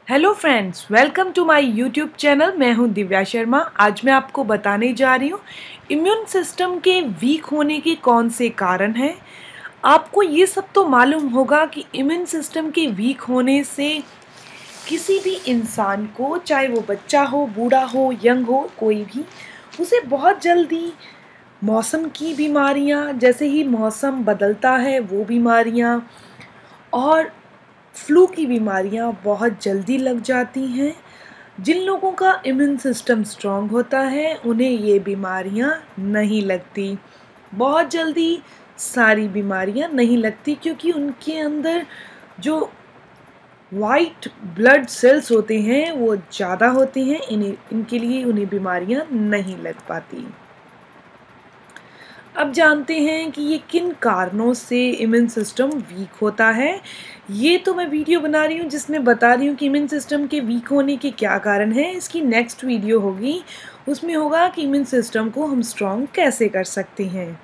Hello friends, welcome to my YouTube channel. मैं हूं दिव्या शर्मा। आज मैं आपको बताने जा रही हूं इम्यून सिस्टम के वीक होने के कौन से कारण हैं। आपको ये सब तो मालूम होगा कि इम्यून सिस्टम के वीक होने से किसी भी इंसान को, चाहे वो बच्चा हो, बूढ़ा हो, यंग हो, कोई भी, उसे बहुत जल्दी मौसम की बीमारियां, जैसे ही मौसम बदलता है वो बीमारियां और फ्लू की बीमारियां बहुत जल्दी लग जाती हैं। जिन लोगों का इम्यून सिस्टम स्ट्रॉन्ग होता है उन्हें ये बीमारियां नहीं लगती, बहुत जल्दी सारी बीमारियां नहीं लगती, क्योंकि उनके अंदर जो वाइट ब्लड सेल्स होते हैं वो ज़्यादा होते हैं। इनके लिए उन्हें बीमारियां नहीं लग पाती। अब जानते हैं कि ये किन कारणों से इम्यून सिस्टम वीक होता है। ये तो मैं वीडियो बना रही हूँ जिसमें बता रही हूँ कि इम्यून सिस्टम के वीक होने के क्या कारण हैं। इसकी नेक्स्ट वीडियो होगी, उसमें होगा कि इम्यून सिस्टम को हम स्ट्रॉन्ग कैसे कर सकते हैं।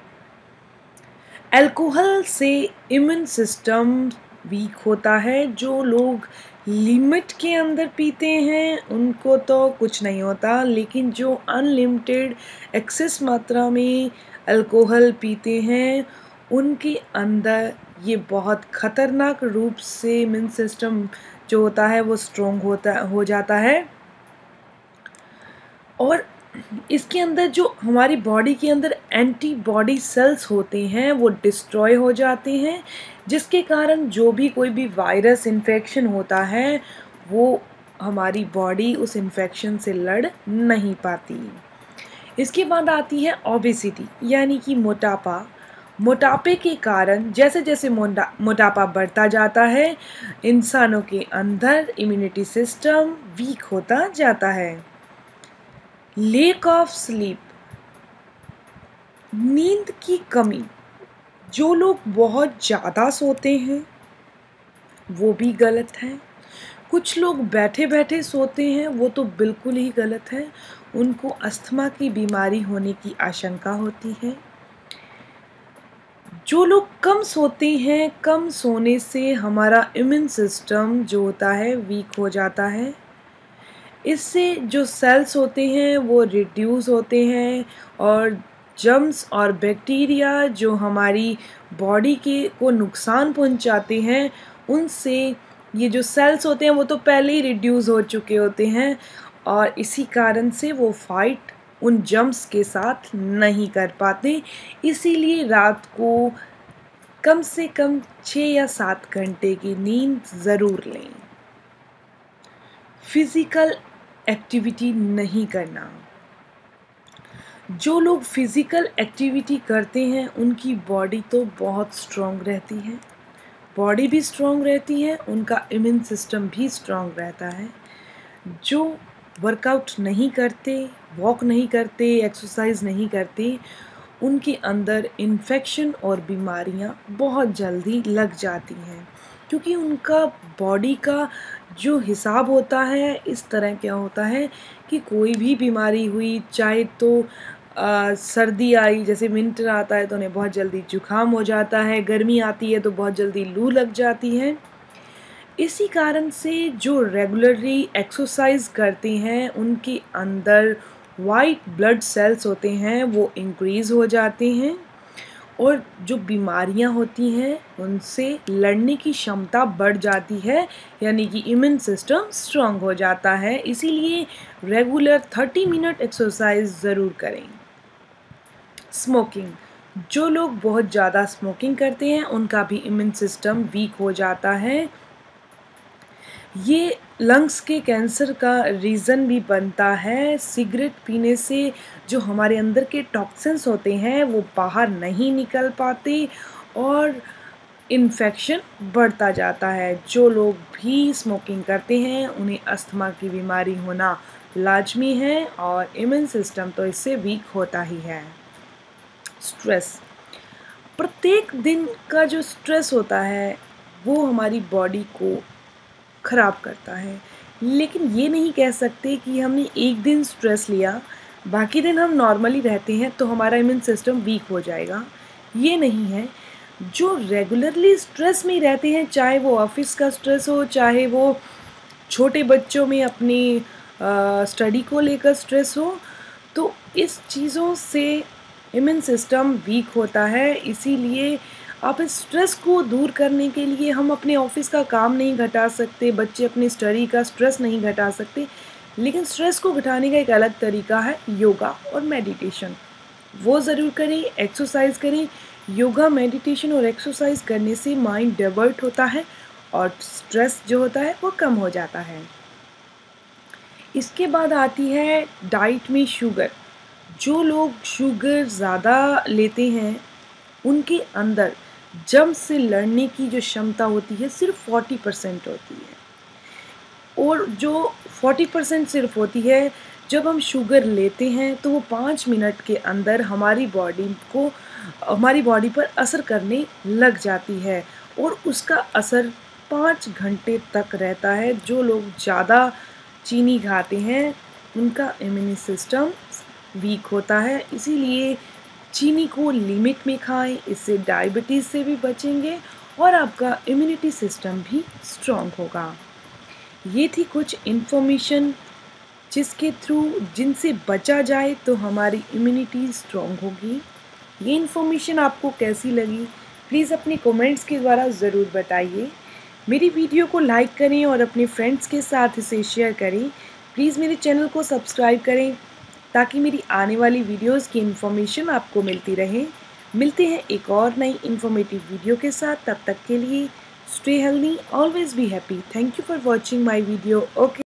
अल्कोहल से इम्यून सिस्टम वीक होता है। जो लोग लिमिट के अंदर पीते हैं उनको तो कुछ नहीं होता, लेकिन जो अनलिमिटेड एक्सेस मात्रा में अल्कोहल पीते हैं उनके अंदर ये बहुत ख़तरनाक रूप से इम्यून सिस्टम जो होता है वो स्ट्रॉन्ग हो जाता है। और इसके अंदर जो हमारी बॉडी के अंदर एंटीबॉडी सेल्स होते हैं वो डिस्ट्रॉय हो जाते हैं, जिसके कारण जो भी कोई भी वायरस इन्फेक्शन होता है वो हमारी बॉडी उस इन्फेक्शन से लड़ नहीं पाती। इसके बाद आती है ओबेसिटी, यानी कि मोटापा। मोटापे के कारण जैसे जैसे मोटापा बढ़ता जाता है इंसानों के अंदर इम्यूनिटी सिस्टम वीक होता जाता है। लैक ऑफ स्लीप, नींद की कमी। जो लोग बहुत ज़्यादा सोते हैं वो भी गलत है। कुछ लोग बैठे बैठे सोते हैं, वो तो बिल्कुल ही गलत है। उनको अस्थमा की बीमारी होने की आशंका होती है। जो लोग कम सोते हैं, कम सोने से हमारा इम्यून सिस्टम जो होता है वीक हो जाता है। इससे जो सेल्स होते हैं वो रिड्यूस होते हैं और जर्म्स और बैक्टीरिया जो हमारी बॉडी के को नुकसान पहुंचाते हैं उनसे ये जो सेल्स होते हैं वो तो पहले ही रिड्यूस हो चुके होते हैं और इसी कारण से वो फाइट उन जर्म्स के साथ नहीं कर पाते। इसीलिए रात को कम से कम 6 या 7 घंटे की नींद ज़रूर लें। फिज़िकल एक्टिविटी नहीं करना। जो लोग फिज़िकल एक्टिविटी करते हैं उनकी बॉडी तो बहुत स्ट्रॉन्ग रहती है, बॉडी भी स्ट्रॉन्ग रहती है, उनका इम्यून सिस्टम भी स्ट्रॉन्ग रहता है। जो वर्कआउट नहीं करते, वॉक नहीं करते, एक्सरसाइज नहीं करते, उनके अंदर इन्फेक्शन और बीमारियां बहुत जल्दी लग जाती हैं, क्योंकि उनका बॉडी का जो हिसाब होता है इस तरह क्या होता है कि कोई भी बीमारी हुई, चाहे तो सर्दी आई, जैसे विंटर आता है तो उन्हें बहुत जल्दी जुकाम हो जाता है, गर्मी आती है तो बहुत जल्दी लू लग जाती है। इसी कारण से जो रेगुलरली एक्सरसाइज करते हैं उनके अंदर वाइट ब्लड सेल्स होते हैं वो इंक्रीज़ हो जाते हैं और जो बीमारियां होती हैं उनसे लड़ने की क्षमता बढ़ जाती है, यानी कि इम्यून सिस्टम स्ट्रांग हो जाता है। इसीलिए रेगुलर 30 मिनट एक्सरसाइज ज़रूर करें। स्मोकिंग, जो लोग बहुत ज़्यादा स्मोकिंग करते हैं उनका भी इम्यून सिस्टम वीक हो जाता है। ये लंग्स के कैंसर का रीज़न भी बनता है। सिगरेट पीने से जो हमारे अंदर के टॉक्सिन्स होते हैं वो बाहर नहीं निकल पाते और इन्फेक्शन बढ़ता जाता है। जो लोग भी स्मोकिंग करते हैं उन्हें अस्थमा की बीमारी होना लाजमी है और इम्यून सिस्टम तो इससे वीक होता ही है। स्ट्रेस, प्रत्येक दिन का जो स्ट्रेस होता है वो हमारी बॉडी को ख़राब करता है, लेकिन ये नहीं कह सकते कि हमने एक दिन स्ट्रेस लिया, बाकी दिन हम नॉर्मली रहते हैं तो हमारा इम्यून सिस्टम वीक हो जाएगा। ये नहीं है। जो रेगुलरली स्ट्रेस में रहते हैं, चाहे वो ऑफिस का स्ट्रेस हो, चाहे वो छोटे बच्चों में अपनी स्टडी को लेकर स्ट्रेस हो, तो इस चीज़ों से इम्यून सिस्टम वीक होता है। इसीलिए आप इस स्ट्रेस को दूर करने के लिए, हम अपने ऑफिस का काम नहीं घटा सकते, बच्चे अपनी स्टडी का स्ट्रेस नहीं घटा सकते, लेकिन स्ट्रेस को घटाने का एक अलग तरीका है योगा और मेडिटेशन। वो ज़रूर करें, एक्सरसाइज करें। योगा, मेडिटेशन और एक्सरसाइज करने से माइंड डाइवर्ट होता है और स्ट्रेस जो होता है वो कम हो जाता है। इसके बाद आती है डाइट में शुगर। जो लोग शुगर ज़्यादा लेते हैं उनके अंदर जम्प से लड़ने की जो क्षमता होती है सिर्फ 40% होती है, और जो 40% सिर्फ होती है, जब हम शुगर लेते हैं तो वो 5 मिनट के अंदर हमारी बॉडी पर असर करने लग जाती है और उसका असर 5 घंटे तक रहता है। जो लोग ज़्यादा चीनी खाते हैं उनका इम्यून सिस्टम वीक होता है, इसीलिए चीनी को लिमिट में खाएं। इससे डायबिटीज़ से भी बचेंगे और आपका इम्यूनिटी सिस्टम भी स्ट्रॉन्ग होगा। ये थी कुछ इन्फॉर्मेशन जिनसे बचा जाए तो हमारी इम्यूनिटी स्ट्रॉन्ग होगी। ये इन्फॉर्मेशन आपको कैसी लगी, प्लीज़ अपने कमेंट्स के द्वारा ज़रूर बताइए। मेरी वीडियो को लाइक करें और अपने फ्रेंड्स के साथ इसे शेयर करें। प्लीज़ मेरे चैनल को सब्सक्राइब करें ताकि मेरी आने वाली वीडियोस की इन्फॉर्मेशन आपको मिलती रहे। मिलते हैं एक और नई इन्फॉर्मेटिव वीडियो के साथ। तब तक के लिए stay healthy, always be happy. Thank you for watching my video. Okay.